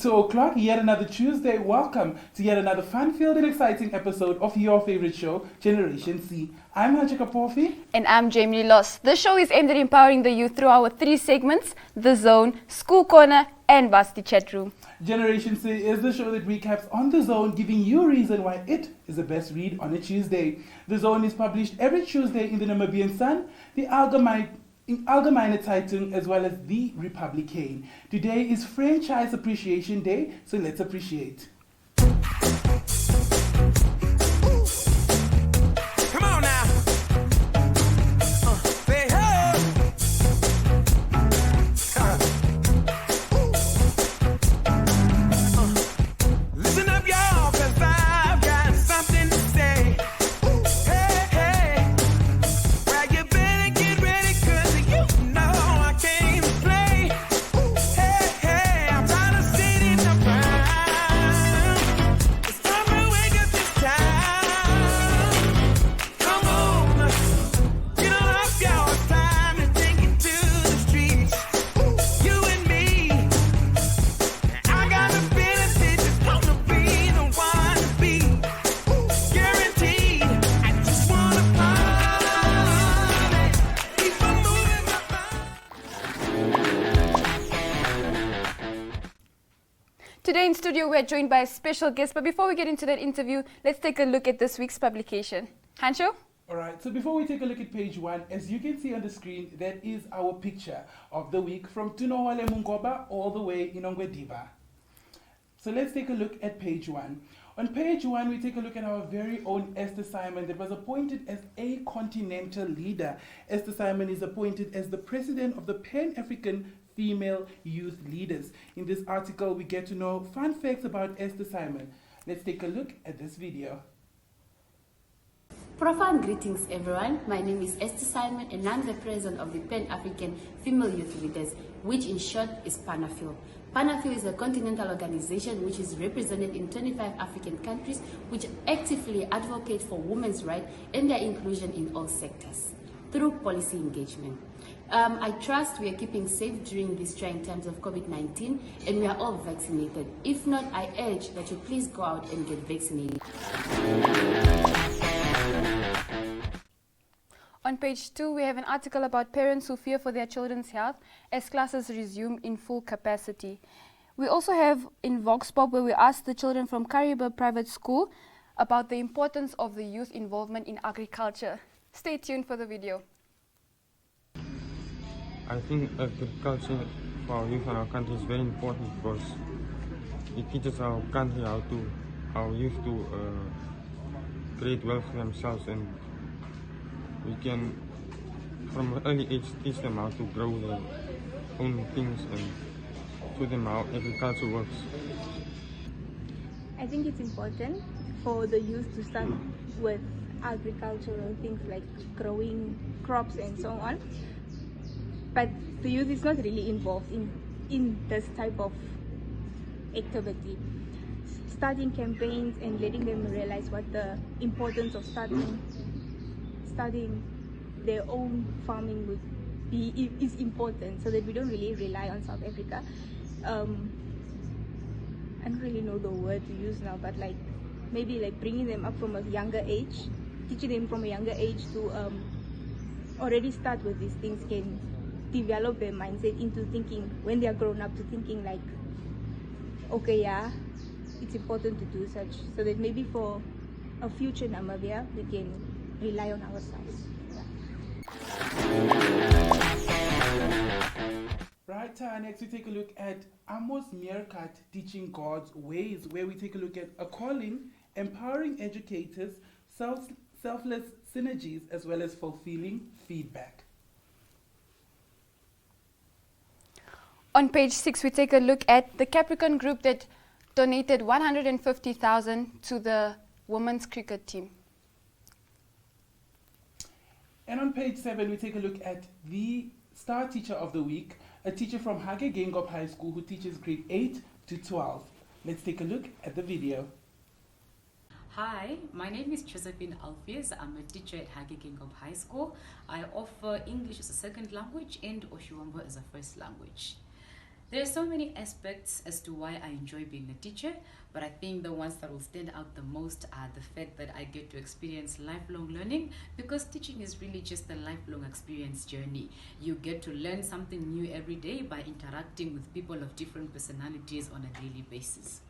2 o'clock, yet another Tuesday. Welcome to yet another fun-filled and exciting episode of your favorite show, Generation C. I'm Haji Kapofi. And I'm Jamie Loss. The show is aimed at empowering the youth through our 3 segments, The Zone, School Corner, and Varsity Chat Room. Generation C is the show that recaps on The Zone, giving you a reason why it is the best read on a Tuesday. The Zone is published every Tuesday in the Namibian Sun, the Algemeine Zeitung, as well as the Republican. Today is Franchise Appreciation Day, so let's appreciate. Come on now. Say hey. Listen up, y'all, 'cause I've got something to say. Hey, hey. Well, you better get ready, 'cause you know I came to play. Hey, hey, I'm trying to sit in the ground. It's time to wake up this time. Come on, get on up, y'all. It's time to take it to the streets. You and me. I got the feeling this is gonna be the one to be. Guaranteed. I just wanna party. Keep on moving my body. Today in studio, we're joined by a special guest. But before we get into that interview, let's take a look at this week's publication. Hancho? Alright, so before we take a look at page 1, as you can see on the screen, that is our picture of the week from Tunohole Mungoba all the way in Ongwediba. So let's take a look at page 1. On page 1, we take a look at our very own Esther Simon that was appointed as a continental leader. Esther Simon is appointed as the president of the Pan-African Female Youth Leaders. In this article, we get to know fun facts about Esther Simon. Let's take a look at this video. Profound greetings, everyone. My name is Esther Simon, and I'm the president of the Pan-African Female Youth Leaders, which in short is PANAFIL. PANAFIL is a continental organization which is represented in 25 African countries, which actively advocate for women's rights and their inclusion in all sectors through policy engagement. I trust we are keeping safe during these trying times of COVID-19, and we are all vaccinated. If not, I urge that you please go out and get vaccinated. On page 2, we have an article about parents who fear for their children's health as classes resume in full capacity. We also have in Vox Pop, where we ask the children from Kariba Private School about the importance of the youth involvement in agriculture. Stay tuned for the video. I think agriculture for our youth and our country is very important because it teaches our country our youth to create wealth for themselves, and we can from an early age teach them how to grow their own things and show them how agriculture works. I think it's important for the youth to start with agricultural things like growing crops and so on. But the youth is not really involved in this type of activity. Starting campaigns and letting them realize what the importance of starting their own farming would be is important, so that we don't really rely on South Africa. I don't really know the word to use now, but maybe bringing them up from a younger age, teaching them from a younger age to already start with these things can develop their mindset into thinking, when they are grown up, to thinking okay, yeah, it's important to do such, so that maybe for a future Namibia we can rely on ourselves. Right, next we take a look at Amos Meerkat Teaching God's Ways, where we take a look at a calling, empowering educators, selfless synergies, as well as fulfilling feedback. On page 6, we take a look at the Capricorn group that donated 150,000 to the women's cricket team. And on page 7, we take a look at the Star Teacher of the Week, a teacher from Hage Gengop High School who teaches grade 8 to 12. Let's take a look at the video. Hi, my name is Josephine Alfiers. I'm a teacher at Hage Gengop High School. I offer English as a second language and Oshiwambo as a first language. There are so many aspects as to why I enjoy being a teacher, but I think the ones that will stand out the most are the fact that I get to experience lifelong learning, because teaching is really just a lifelong experience journey. You get to learn something new every day by interacting with people of different personalities on a daily basis.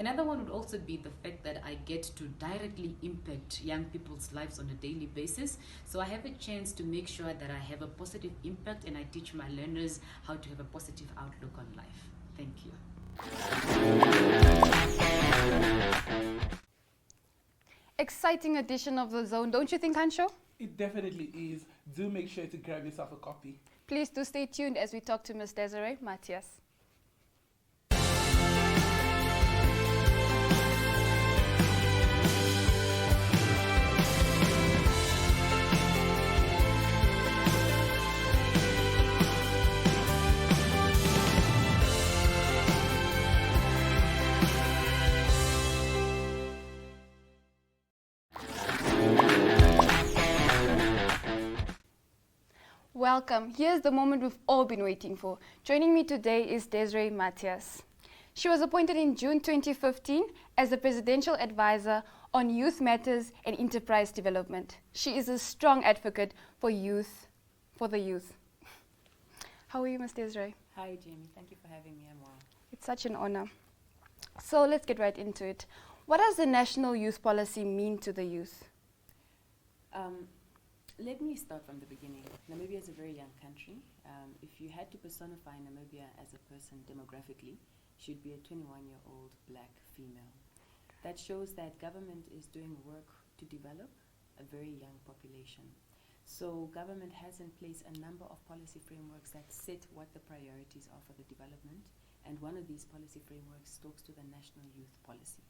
Another one would also be the fact that I get to directly impact young people's lives on a daily basis. So I have a chance to make sure that I have a positive impact, and I teach my learners how to have a positive outlook on life. Thank you. Exciting edition of The Zone, don't you think, Hansho? It definitely is. Do make sure to grab yourself a copy. Please do stay tuned as we talk to Ms. Daisry Mathias. Welcome. Here's the moment we've all been waiting for. Joining me today is Daisry Mathias. She was appointed in June 2015 as the Presidential Advisor on Youth Matters and Enterprise Development. She is a strong advocate for the youth. How are you, Ms. Daisry? Hi, Jamie. Thank you for having me. I'm well. It's such an honor. So let's get right into it. What does the National Youth Policy mean to the youth? Let me start from the beginning. Namibia is a very young country. If you had to personify Namibia as a person demographically, she'd be a 21-year-old black female. That shows that government is doing work to develop a very young population. So government has in place a number of policy frameworks that set what the priorities are for the development, and one of these policy frameworks talks to the National Youth Policy.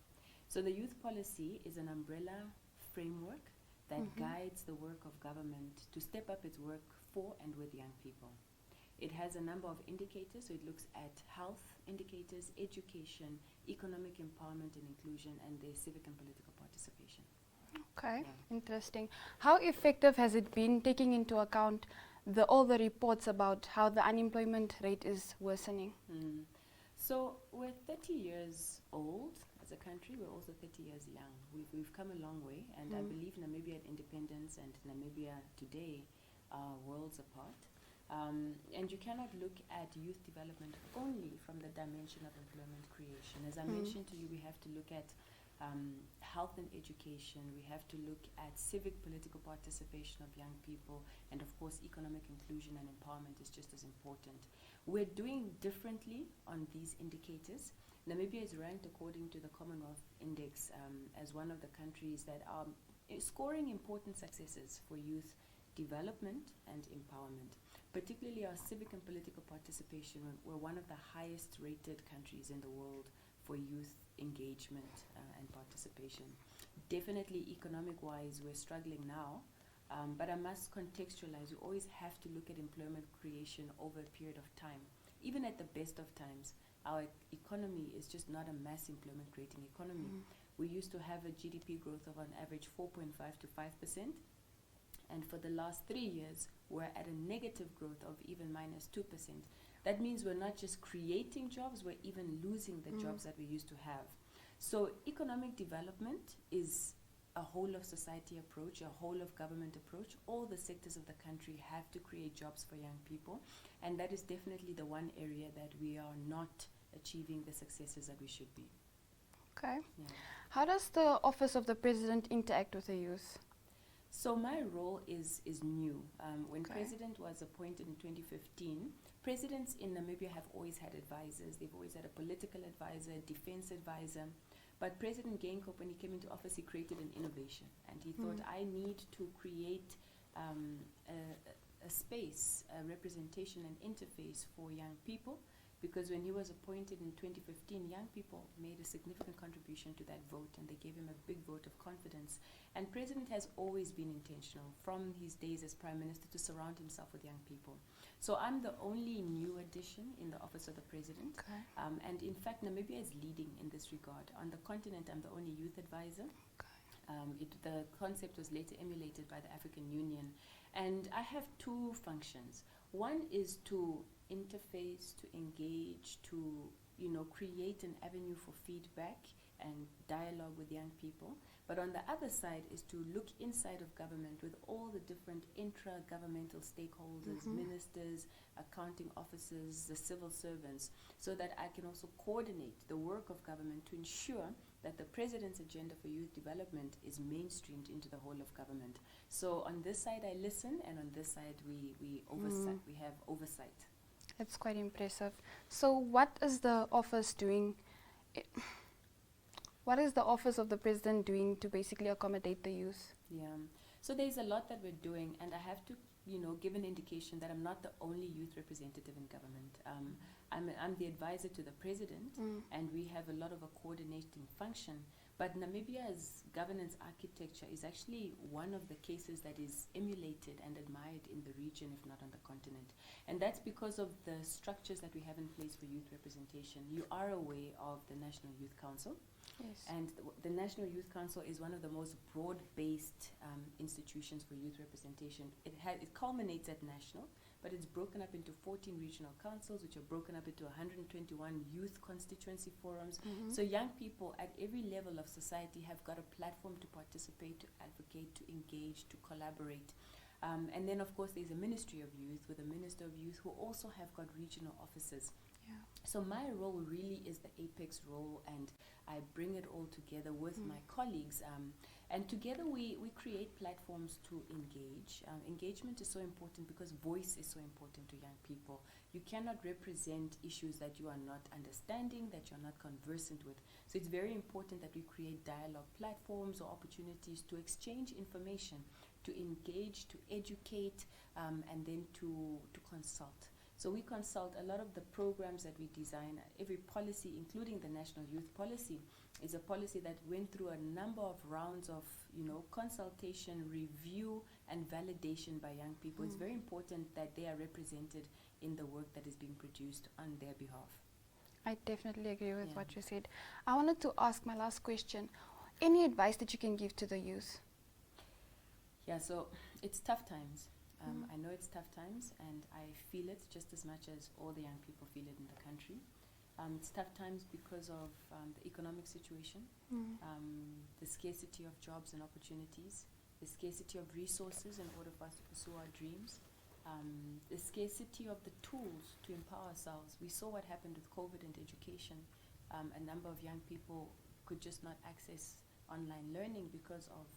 So the Youth Policy is an umbrella framework that guides the work of government to step up its work for and with young people. It has a number of indicators, so it looks at health indicators, education, economic empowerment and inclusion, and their civic and political participation. Okay, Yeah. interesting. How effective has it been, taking into account all the reports about how the unemployment rate is worsening? So we're 30 years old as a country. We're also 30 years young. We've come a long way, and I believe Namibia at independence and Namibia today are worlds apart. And you cannot look at youth development only from the dimension of employment creation. As I mentioned to you, we have to look at health and education. We have to look at civic political participation of young people, and of course economic inclusion and empowerment is just as important. We're doing differently on these indicators. Namibia is ranked according to the Commonwealth Index as one of the countries that are scoring important successes for youth development and empowerment. Particularly our civic and political participation, we're one of the highest rated countries in the world for youth engagement and participation. Definitely economic-wise, we're struggling now, but I must contextualize. We always have to look at employment creation over a period of time. Even at the best of times, our economy is just not a mass employment creating economy. We used to have a GDP growth of on average 4.5 to 5%. And for the last 3 years, we're at a negative growth of even minus 2%. That means we're not just creating jobs, we're even losing the jobs that we used to have. So economic development is a whole of society approach, a whole of government approach. All the sectors of the country have to create jobs for young people. And that is definitely the one area that we are not achieving the successes that we should be. Okay. Yeah. How does the Office of the President interact with the youth? So my role is new. When Okay. President was appointed in 2015, presidents in Namibia have always had advisors. They've always had a political advisor, a defense advisor. But President Geingob, when he came into office, he created an innovation. And he thought, I need to create a space, a representation, an interface for young people. Because when he was appointed in 2015, young people made a significant contribution to that vote, and they gave him a big vote of confidence. And President has always been intentional from his days as Prime Minister to surround himself with young people. So I'm the only new addition in the Office of the President. Okay. And in fact, Namibia is leading in this regard. On the continent, I'm the only youth advisor. The concept was later emulated by the African Union. And I have two functions. One is to interface, to engage, to create an avenue for feedback and dialogue with young people. But on the other side is to look inside of government with all the different intra-governmental stakeholders, ministers, accounting officers, the civil servants, so that I can also coordinate the work of government to ensure that the President's agenda for youth development is mainstreamed into the whole of government. So on this side I listen, and on this side we have oversight. That's quite impressive. So what is the office doing? What is the office of the president doing to basically accommodate the youth? Yeah, so there's a lot that we're doing, and I have to, give an indication that I'm not the only youth representative in government. I'm the advisor to the president, and we have a lot of a coordinating function. But Namibia's governance architecture is actually one of the cases that is emulated and admired in the region, if not on the continent. And that's because of the structures that we have in place for youth representation. You are aware of the National Youth Council. Yes. And the National Youth Council is one of the most broad-based institutions for youth representation. It culminates at national, but it's broken up into 14 regional councils, which are broken up into 121 youth constituency forums. So young people at every level of society have got a platform to participate, to advocate, to engage, to collaborate. And then, of course, there's a Ministry of Youth with a Minister of Youth who also have got regional offices. Yeah. So my role really is the apex role, and I bring it all together with my colleagues. And together we create platforms to engage. Engagement is so important because voice is so important to young people. You cannot represent issues that you are not understanding, that you're not conversant with. So it's very important that we create dialogue platforms or opportunities to exchange information, to engage, to educate, and then to consult. So we consult a lot of the programs that we design. Every policy, including the National Youth Policy, is a policy that went through a number of rounds of, consultation, review, and validation by young people. It's very important that they are represented in the work that is being produced on their behalf. I definitely agree with what you said. I wanted to ask my last question. Any advice that you can give to the youth? Yeah, so it's tough times. I know it's tough times, and I feel it just as much as all the young people feel it in the country. It's tough times because of the economic situation, the scarcity of jobs and opportunities, the scarcity of resources in order for us to pursue our dreams, the scarcity of the tools to empower ourselves. We saw what happened with COVID and education. A number of young people could just not access online learning because of,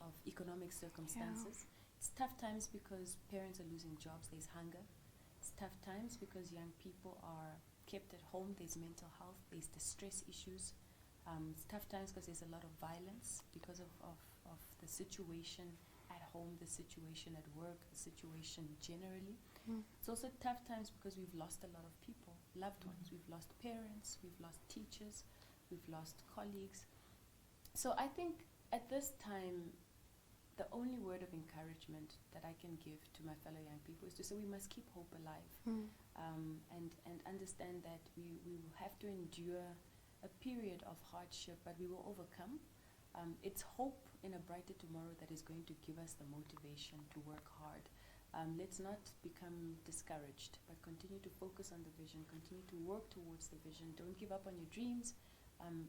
of economic circumstances. Yeah. It's tough times because parents are losing jobs, there's hunger. It's tough times because young people are kept at home, there's mental health, there's distress issues. It's tough times because there's a lot of violence because of the situation at home, the situation at work, the situation generally. It's also tough times because we've lost a lot of people, loved ones. We've lost parents, we've lost teachers, we've lost colleagues. So I think at this time, the only word of encouragement that I can give to my fellow young people is to say we must keep hope alive, and understand that we will have to endure a period of hardship, but we will overcome. It's hope in a brighter tomorrow that is going to give us the motivation to work hard. Let's not become discouraged, but continue to focus on the vision, continue to work towards the vision. Don't give up on your dreams.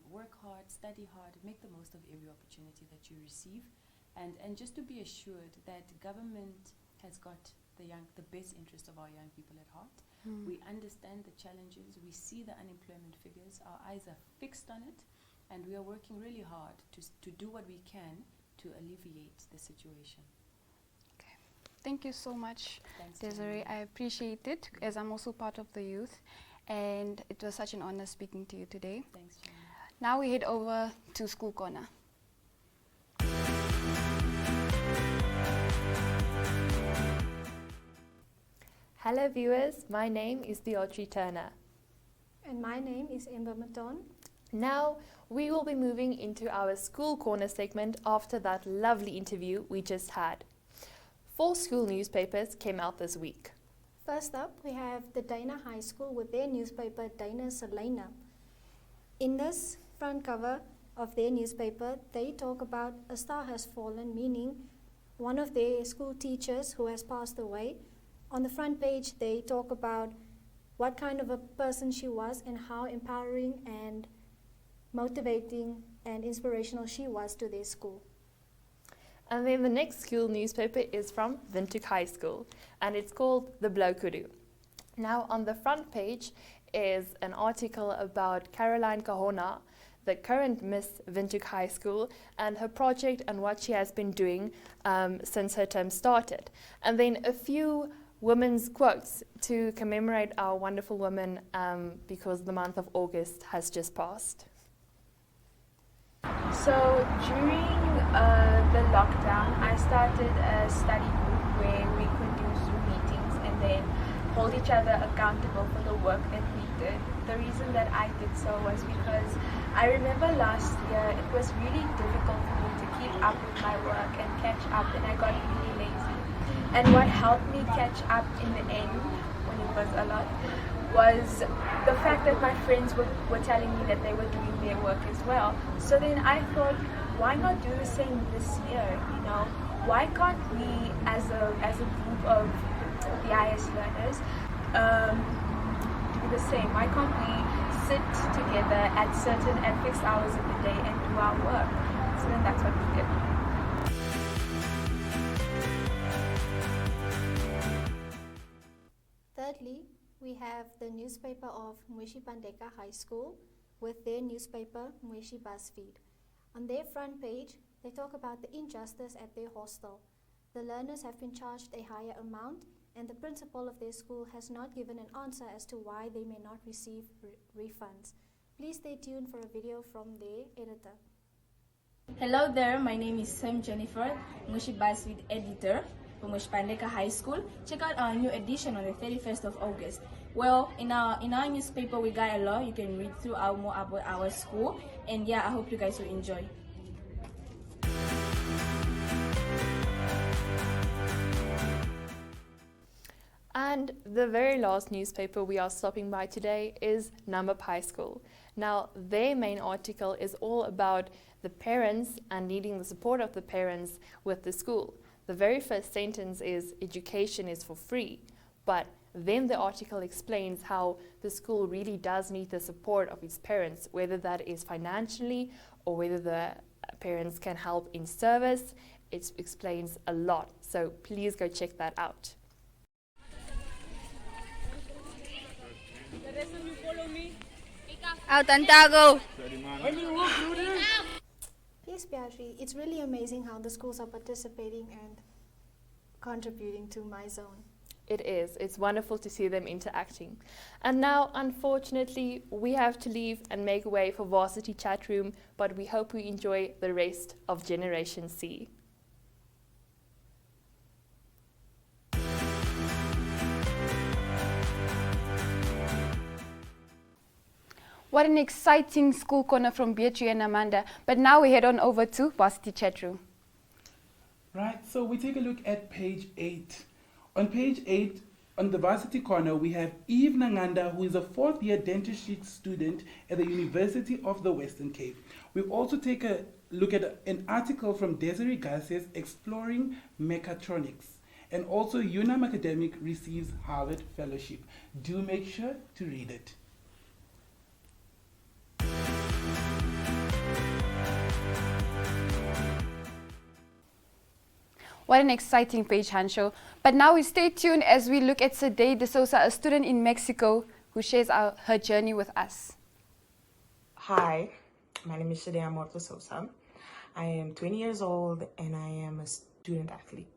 Work hard, study hard, make the most of every opportunity that you receive. And just to be assured that government has got the best interest of our young people at heart. We understand the challenges, we see the unemployment figures, our eyes are fixed on it, and we are working really hard to do what we can to alleviate the situation. Okay. Thank you so much, Thanks, Daisry. I appreciate it, as I'm also part of the youth, and it was such an honor speaking to you today. Thanks, Jenny. Now we head over to School Corner. Hello viewers, my name is Audrey Turner. And my name is Amber Maton. Now we will be moving into our School Corner segment after that lovely interview we just had. 4 school newspapers came out this week. First up, we have the Dana High School with their newspaper, Dana Salina. In this front cover of their newspaper, they talk about a star has fallen, meaning one of their school teachers who has passed away On the front page, they talk about what kind of a person she was and how empowering and motivating and inspirational she was to their school. And then the next school newspaper is from Windhoek High School, and it's called The Blou Kudu. Now, on the front page is an article about Caroline Kahona, the current Miss Windhoek High School, and her project and what she has been doing since her term started. And then a few women's quotes to commemorate our wonderful women because the month of August has just passed. So during the lockdown, I started a study group where we could do Zoom meetings and then hold each other accountable for the work that we did. The reason that I did so was because I remember last year it was really difficult for me to keep up with my work and catch up, and I got really lazy. And what helped me catch up in the end, when it was a lot, was the fact that my friends were telling me that they were doing their work as well. So then I thought, why not do the same this year? You know, why can't we, as a group of BIS learners, do the same? Why can't we sit together at certain and fixed hours of the day and do our work? So then that's what we did. Thirdly, we have the newspaper of Mweshi Pandeka High School with their newspaper Mweshi BuzzFeed. On their front page, they talk about the injustice at their hostel. The learners have been charged a higher amount, and the principal of their school has not given an answer as to why they may not receive refunds. Please stay tuned for a video from their editor. Hello there, my name is Sam Jennifer, Mweshi BuzzFeed editor from Mweshi Pandeka High School. Check out our new edition on the 31st of August. Well, in our newspaper we got a lot. You can read through more about our school, and yeah, I hope you guys will enjoy. And the very last newspaper we are stopping by today is Namibian High School. Now, their main article is all about the parents and needing the support of the parents with the school. The very first sentence is, education is for free, but then the article explains how the school really does need the support of its parents, whether that is financially or whether the parents can help in service. It explains a lot, so please go check that out. Out and go. Yes, Beatrice, it's really amazing how the schools are participating and contributing to My Zone. It is. It's wonderful to see them interacting. And now, unfortunately, we have to leave and make way for Varsity Chat Room, but we hope you enjoy the rest of Generation C. What an exciting school corner from Beatrice and Amanda. But now we head on over to Varsity Chat Room. Right, so we take a look at page 8. On page 8, on the Varsity Corner, we have Eve Nanganda, who is a fourth-year dentistry student at the University of the Western Cape. We also take a look at an article from Daisry Mathias exploring mechatronics. And also, UNAM Academic receives Harvard Fellowship. Do make sure to read it. What an exciting page, Hansho. But now we stay tuned as we look at Sadie De Sosa, a student in Mexico, who shares her journey with us. Hi, my name is Sadie De Sosa. I am 20 years old and I am a student athlete.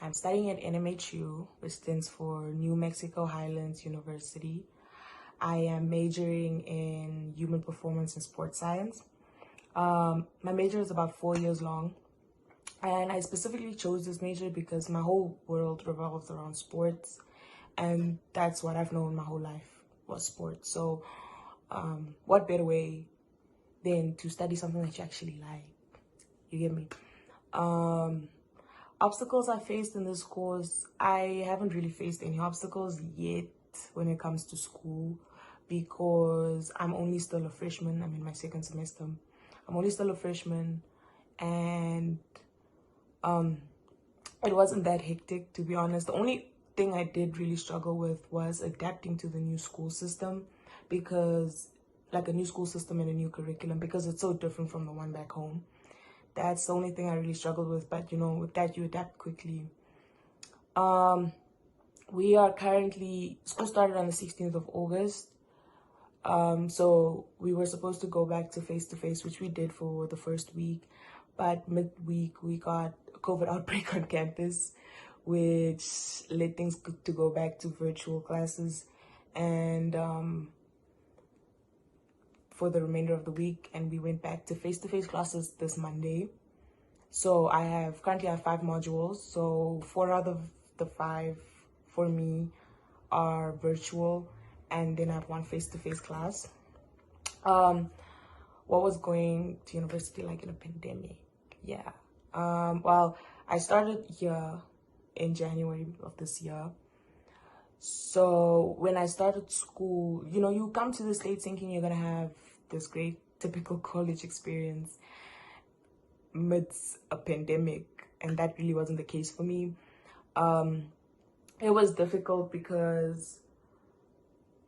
I'm studying at NMHU, which stands for New Mexico Highlands University. I am majoring in human performance and sports science. My major is about 4 years long. And I specifically chose this major because my whole world revolves around sports, and that's what I've known my whole life was sports. So what better way than to study something that you actually like? You get me? Obstacles I faced in this course, I haven't really faced any obstacles yet when it comes to school because I'm only still a freshman. I'm in my second semester. I'm only still a freshman, and it wasn't that hectic, to be honest. The only thing I did really struggle with was adapting to the new school system, because like a new school system and a new curriculum, because it's so different from the one back home. That's the only thing I really struggled with, but you know, with that you adapt quickly. We are currently, school started on the 16th of August. So we were supposed to go back to face-to-face, which we did for the first week, but midweek we got a COVID outbreak on campus, which led things to go back to virtual classes and for the remainder of the week, and we went back to face-to-face classes this Monday. So I currently have 5 modules, so 4 out of the 5 for me are virtual, and then I have 1 face-to-face class. What was going to university like in a pandemic? Yeah. Well, I started here in January of this year. So when I started school, you know, you come to the States thinking you're gonna have this great typical college experience amidst a pandemic, and that really wasn't the case for me. It was difficult because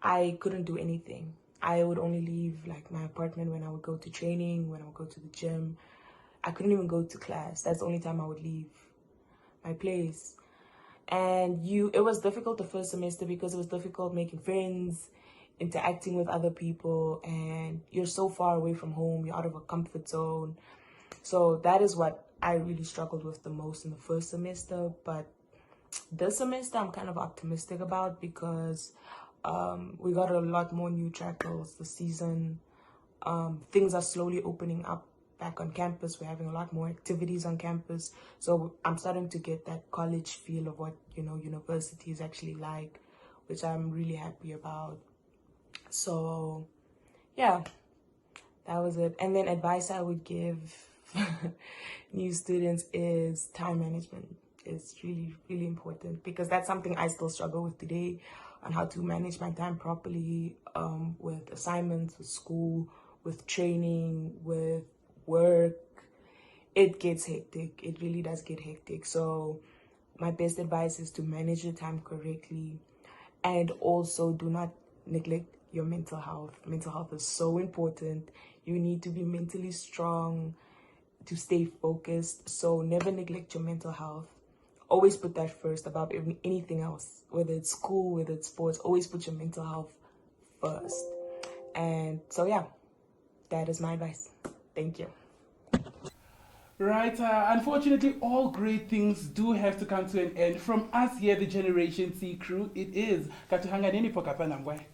I couldn't do anything. I would only leave like my apartment when I would go to training, when I would go to the gym. I couldn't even go to class. That's the only time I would leave my place. And it was difficult the first semester because it was difficult making friends, interacting with other people, and you're so far away from home, you're out of a comfort zone. So that is what I really struggled with the most in the first semester. But this semester I'm kind of optimistic about, because we got a lot more new tackles this season. Things are slowly opening up back on campus. We're having a lot more activities on campus. So I'm starting to get that college feel of what, you know, university is actually like, which I'm really happy about. So yeah, that was it. And then advice I would give new students is time management. It's really, really important, because that's something I still struggle with today, on how to manage my time properly, with assignments, with school, with training, with work. It gets hectic. It really does get hectic. So my best advice is to manage your time correctly, and also do not neglect your mental health. Mental health is so important. You need to be mentally strong to stay focused. So never neglect your mental health. Always put that first above anything else, whether it's school, whether it's sports. Always put your mental health first. And so yeah, that is my advice. Thank you. Right, unfortunately, all great things do have to come to an end. From us here, the Generation C crew, it is Katuhanga Nini Pokapanambwe.